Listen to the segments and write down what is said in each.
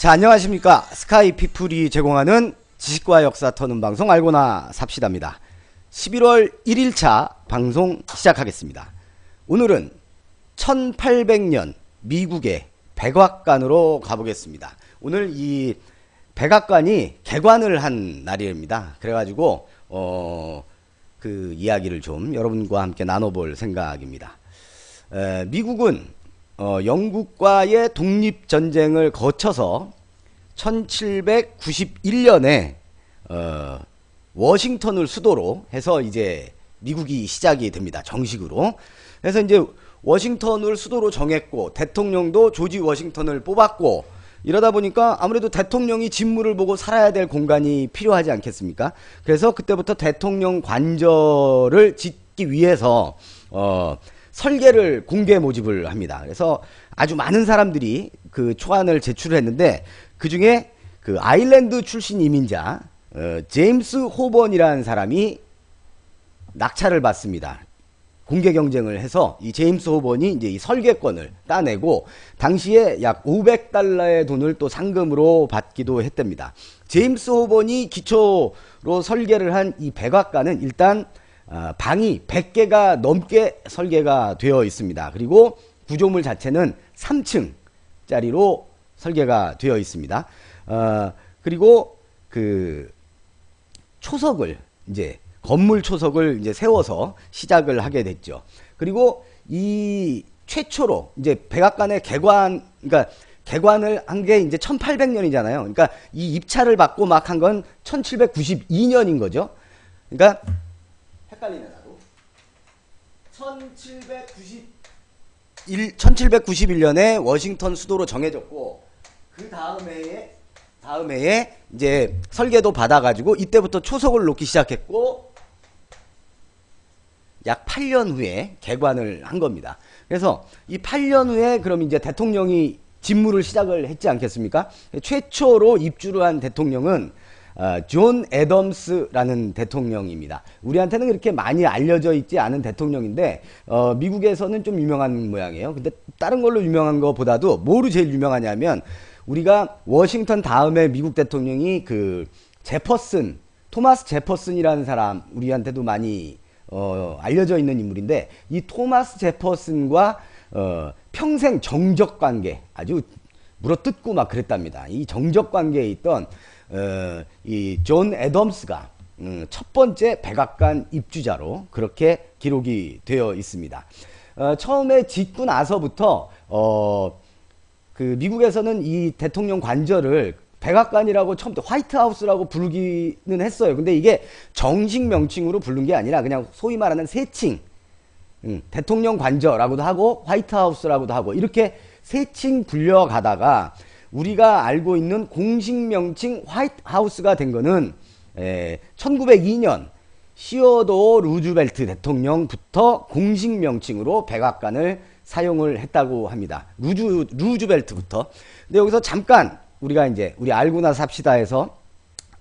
자, 안녕하십니까. 스카이피플이 제공하는 지식과 역사 터는 방송 알고나 삽시다입니다. 11월 1일차 방송 시작하겠습니다. 오늘은 1800년 미국의 백악관으로 가보겠습니다. 오늘 이 백악관이 개관을 한 날입니다. 그래가지고 그 이야기를 좀 여러분과 함께 나눠볼 생각입니다. 미국은 영국과의 독립전쟁을 거쳐서 1791년에 워싱턴을 수도로 해서 이제 미국이 시작이 됩니다. 정식으로. 그래서 이제 워싱턴을 수도로 정했고 대통령도 조지 워싱턴을 뽑았고 이러다 보니까 아무래도 대통령이 진무를 보고 살아야 될 공간이 필요하지 않겠습니까? 그래서 그때부터 대통령 관저를 짓기 위해서 설계를 공개 모집을 합니다. 그래서 아주 많은 사람들이 그 초안을 제출을 했는데 그 중에 그 아일랜드 출신 이민자 제임스 호번이라는 사람이 낙찰을 받습니다. 공개 경쟁을 해서 이 제임스 호번이 이제 이 설계권을 따내고 당시에 약 500달러의 돈을 또 상금으로 받기도 했답니다. 제임스 호번이 기초로 설계를 한 이 백악관은 일단 방이 100개가 넘게 설계가 되어 있습니다. 그리고 구조물 자체는 3층짜리로 설계가 되어 있습니다. 그리고 그 초석을 이제 건물 초석을 이제 세워서 시작을 하게 됐죠. 그리고 이 최초로 이제 백악관의 그러니까 개관을 한 게 이제 1800년이잖아요. 그러니까 이 입찰을 받고 막 한 건 1792년인 거죠. 그러니까 헷갈리네 나도. 1791년에 워싱턴 수도로 정해졌고 그 다음 해에 이제 설계도 받아가지고 이때부터 초석을 놓기 시작했고 약 8년 후에 개관을 한 겁니다. 그래서 이 8년 후에 그럼 이제 대통령이 직무를 시작을 했지 않겠습니까? 최초로 입주를 한 대통령은 존 애덤스라는 대통령입니다. 우리한테는 그렇게 많이 알려져 있지 않은 대통령인데 미국에서는 좀 유명한 모양이에요. 근데 다른 걸로 유명한 것보다도 뭐로 제일 유명하냐면 우리가 워싱턴 다음에 미국 대통령이 그 토마스 제퍼슨이라는 사람 우리한테도 많이 알려져 있는 인물인데 이 토마스 제퍼슨과 평생 정적 관계 아주 물어뜯고 막 그랬답니다. 이 정적 관계에 있던 이 존 애덤스가 첫 번째 백악관 입주자로 그렇게 기록이 되어 있습니다. 처음에 짓고 나서부터 그 미국에서는 이 대통령 관저를 백악관이라고 처음부터 화이트하우스라고 부르기는 했어요. 근데 이게 정식 명칭으로 부른 게 아니라 그냥 소위 말하는 세칭 대통령 관저라고도 하고 화이트하우스라고도 하고 이렇게 세칭 불려가다가 우리가 알고 있는 공식 명칭 화이트하우스가 된 거는 1902년 시어도어 루즈벨트 대통령부터 공식 명칭으로 백악관을 사용을 했다고 합니다. 루즈벨트부터. 근데 여기서 잠깐 우리가 이제 우리 알고나 삽시다에서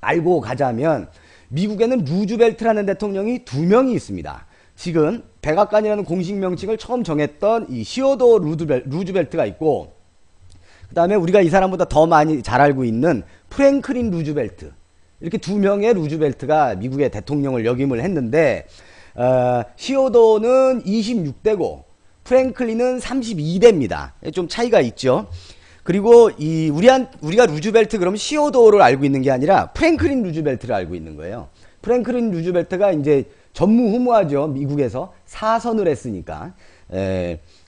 알고 가자면 미국에는 루즈벨트라는 대통령이 2명이 있습니다. 지금 백악관이라는 공식 명칭을 처음 정했던 이 시어도어 루즈벨트가 있고 그 다음에 우리가 이 사람보다 더 많이 잘 알고 있는 프랭클린 루즈벨트 이렇게 2명의 루즈벨트가 미국의 대통령을 역임을 했는데 시어도어는 26대고 프랭클린은 32대입니다. 좀 차이가 있죠. 그리고 우리가 루즈벨트 그러면 시어도어를 알고 있는 게 아니라 프랭클린 루즈벨트를 알고 있는 거예요. 프랭클린 루즈벨트가 이제 전무후무하죠. 미국에서 사선을 했으니까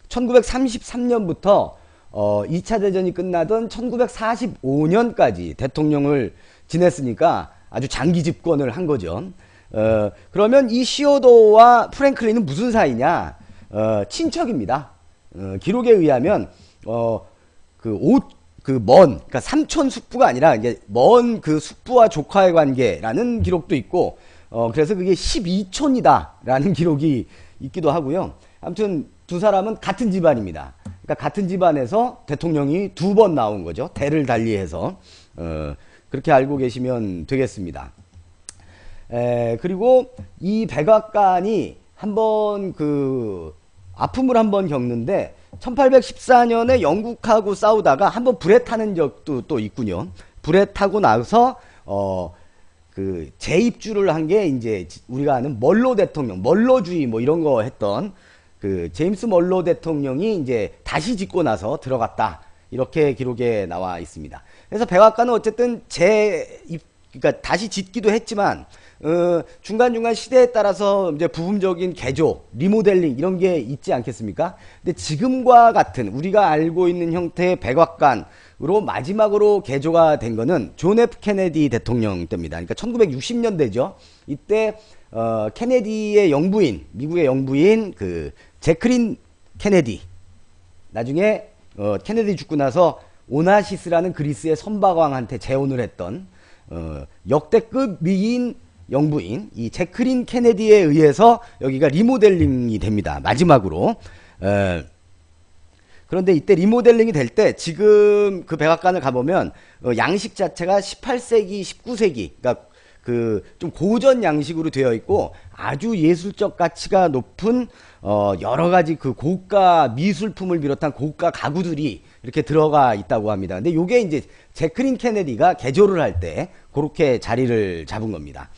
1933년부터 2차 대전이 끝나던 1945년까지 대통령을 지냈으니까 아주 장기 집권을 한 거죠. 그러면 이 시어도어와 프랭클린은 무슨 사이냐? 친척입니다. 기록에 의하면 그러니까 삼촌 숙부가 아니라 이제 먼 그 숙부와 조카의 관계라는 기록도 있고 그래서 그게 12촌이다라는 기록이 있기도 하고요. 아무튼 두 사람은 같은 집안입니다. 그러니까 같은 집안에서 대통령이 2번 나온 거죠. 대를 달리해서 그렇게 알고 계시면 되겠습니다. 그리고 이 백악관이 한번 아픔을 한번 겪는데 1814년에 영국하고 싸우다가 한번 불에 타는 적도 또 있군요. 불에 타고 나서 그 재입주를 한 게 이제 우리가 아는 멀로 대통령, 멀로주의 뭐 이런 거 했던 그 제임스 멀로 대통령이 이제 다시 짓고 나서 들어갔다. 이렇게 기록에 나와 있습니다. 그래서 백악관은 어쨌든 그러니까 다시 짓기도 했지만 중간중간 시대에 따라서 이제 부분적인 개조, 리모델링 이런 게 있지 않겠습니까? 근데 지금과 같은 우리가 알고 있는 형태의 백악관으로 마지막으로 개조가 된 거는 존 F 케네디 대통령 때입니다. 그러니까 1960년대죠. 이때 케네디의 영부인, 미국의 영부인 그 제클린 케네디, 나중에 케네디 죽고 나서 오나시스라는 그리스의 선박왕한테 재혼을 했던 역대급 미인 영부인 이 제클린 케네디에 의해서 여기가 리모델링이 됩니다. 마지막으로. 그런데 이때 리모델링이 될 때 지금 그 백악관을 가보면 양식 자체가 18세기, 19세기 그러니까 그 좀 고전 양식으로 되어 있고 아주 예술적 가치가 높은 여러 가지 그 고가 미술품을 비롯한 고가 가구들이 이렇게 들어가 있다고 합니다. 근데 요게 이제 제클린 케네디가 개조를 할 때 그렇게 자리를 잡은 겁니다.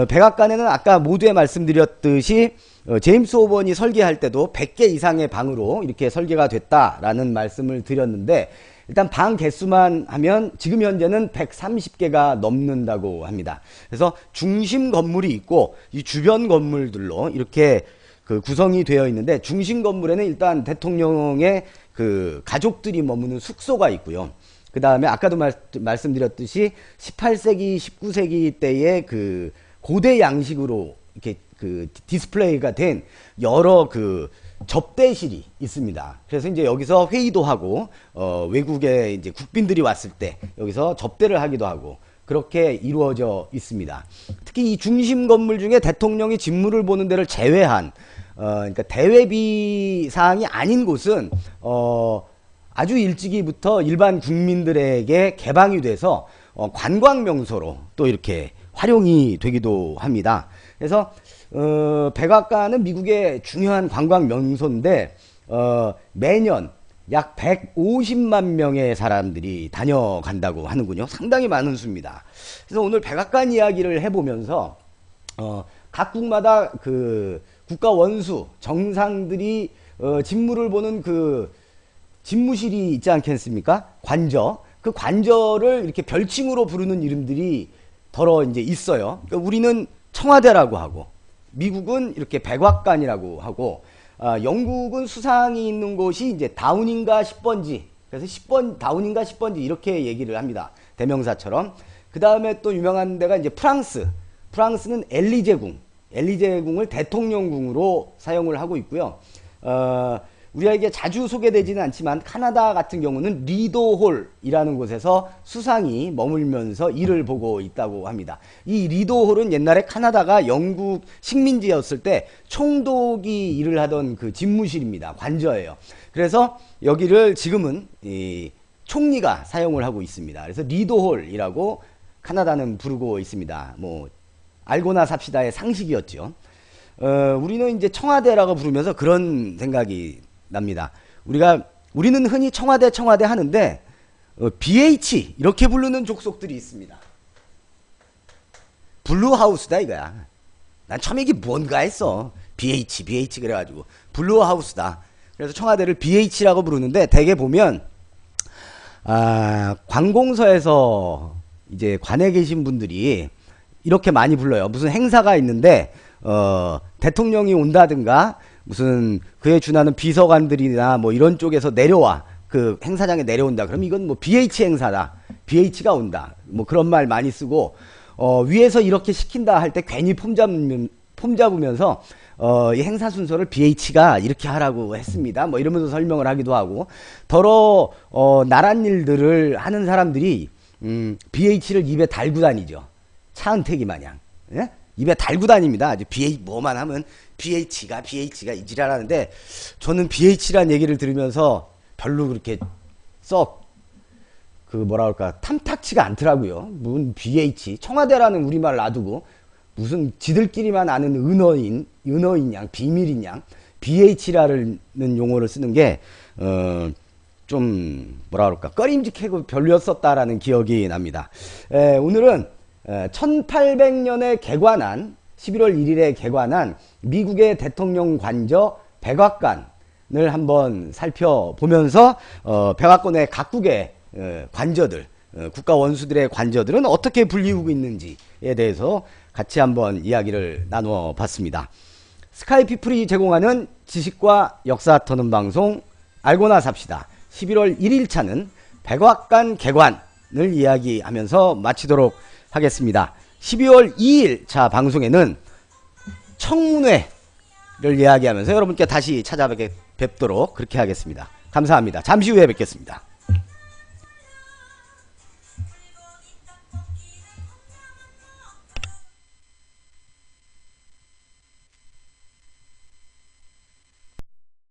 백악관에는 아까 모두에 말씀드렸듯이 제임스 호번이 설계할 때도 100개 이상의 방으로 이렇게 설계가 됐다라는 말씀을 드렸는데 일단 방 개수만 하면 지금 현재는 130개가 넘는다고 합니다. 그래서 중심 건물이 있고 이 주변 건물들로 이렇게 그 구성이 되어 있는데 중심 건물에는 일단 대통령의 그 가족들이 머무는 숙소가 있고요. 그 다음에 아까도 말씀드렸듯이 18세기, 19세기 때의 그 고대 양식으로 이렇게 그 디스플레이가 된 여러 그 접대실이 있습니다. 그래서 이제 여기서 회의도 하고 외국에 이제 국빈들이 왔을 때 여기서 접대를 하기도 하고 그렇게 이루어져 있습니다. 특히 이 중심 건물 중에 대통령이 직무를 보는 데를 제외한 그러니까 대외비 사항이 아닌 곳은 아주 일찍이부터 일반 국민들에게 개방이 돼서 관광 명소로 또 이렇게 활용이 되기도 합니다. 그래서 백악관은 미국의 중요한 관광 명소인데 매년 약 150만 명의 사람들이 다녀간다고 하는군요. 상당히 많은 수입니다. 그래서 오늘 백악관 이야기를 해보면서 각국마다 그 국가 원수 정상들이 직무를 보는 그 집무실이 있지 않겠습니까? 관저. 그 관저를 이렇게 별칭으로 부르는 이름들이 더러 이제 있어요. 그러니까 우리는 청와대라고 하고, 미국은 이렇게 백악관이라고 하고, 영국은 수상이 있는 곳이 이제 다우닝가 10번지. 그래서 10번, 다우닝가 10번지 이렇게 얘기를 합니다. 대명사처럼. 그 다음에 또 유명한 데가 이제 프랑스. 프랑스는 엘리제궁. 엘리제궁을 대통령궁으로 사용을 하고 있고요. 우리에게 자주 소개되지는 않지만 카나다 같은 경우는 리도홀이라는 곳에서 수상이 머물면서 일을 보고 있다고 합니다. 이 리도홀은 옛날에 카나다가 영국 식민지였을 때 총독이 일을 하던 그 집무실입니다. 관저예요. 그래서 여기를 지금은 이 총리가 사용을 하고 있습니다. 그래서 리도홀이라고 카나다는 부르고 있습니다. 뭐 알고나 삽시다의 상식이었죠. 우리는 이제 청와대라고 부르면서 그런 생각이 납니다. 우리는 흔히 청와대 하는데 BH 이렇게 부르는 족속들이 있습니다. 블루하우스다 이거야. 난 처음에 이게 뭔가 했어. BH 그래가지고 블루하우스다. 그래서 청와대를 BH라고 부르는데 대개 보면 관공서에서 이제 관에 계신 분들이 이렇게 많이 불러요. 무슨 행사가 있는데 대통령이 온다든가 무슨 그에 준하는 비서관들이나 뭐 이런 쪽에서 내려와 그 행사장에 내려온다. 그럼 이건 뭐 BH 행사다. BH가 온다. 뭐 그런 말 많이 쓰고 위에서 이렇게 시킨다 할 때 괜히 폼 잡으면서 이 행사 순서를 BH가 이렇게 하라고 했습니다. 뭐 이러면서 설명을 하기도 하고 더러 나란 일들을 하는 사람들이 BH를 입에 달고 다니죠. 차은택이 마냥. 예? 입에 달고 다닙니다. 아주 BH 뭐만 하면 BH가 이지랄하는데 저는 BH란 얘기를 들으면서 별로 그렇게 썩 그 뭐라 할까 탐탁치가 않더라고요. 무슨 BH 청와대라는 우리말 놔두고 무슨 지들끼리만 아는 은어인 양 비밀인 양 BH라는 용어를 쓰는 게 좀 뭐라 그럴까 꺼림직하고 별로였었다라는 기억이 납니다. 오늘은 1800년에 개관한 11월 1일에 개관한 미국의 대통령 관저 백악관을 한번 살펴보면서 백악관의 각국의 관저들, 국가 원수들의 관저들은 어떻게 불리우고 있는지에 대해서 같이 한번 이야기를 나누어 봤습니다. 스카이피플이 제공하는 지식과 역사 터는 방송 알고나 삽시다. 11월 1일차는 백악관 개관을 이야기하면서 마치도록 하겠습니다. 12월 2일차 방송에는 청문회를 이야기하면서 여러분께 다시 찾아뵙도록 그렇게 하겠습니다. 감사합니다. 잠시 후에 뵙겠습니다.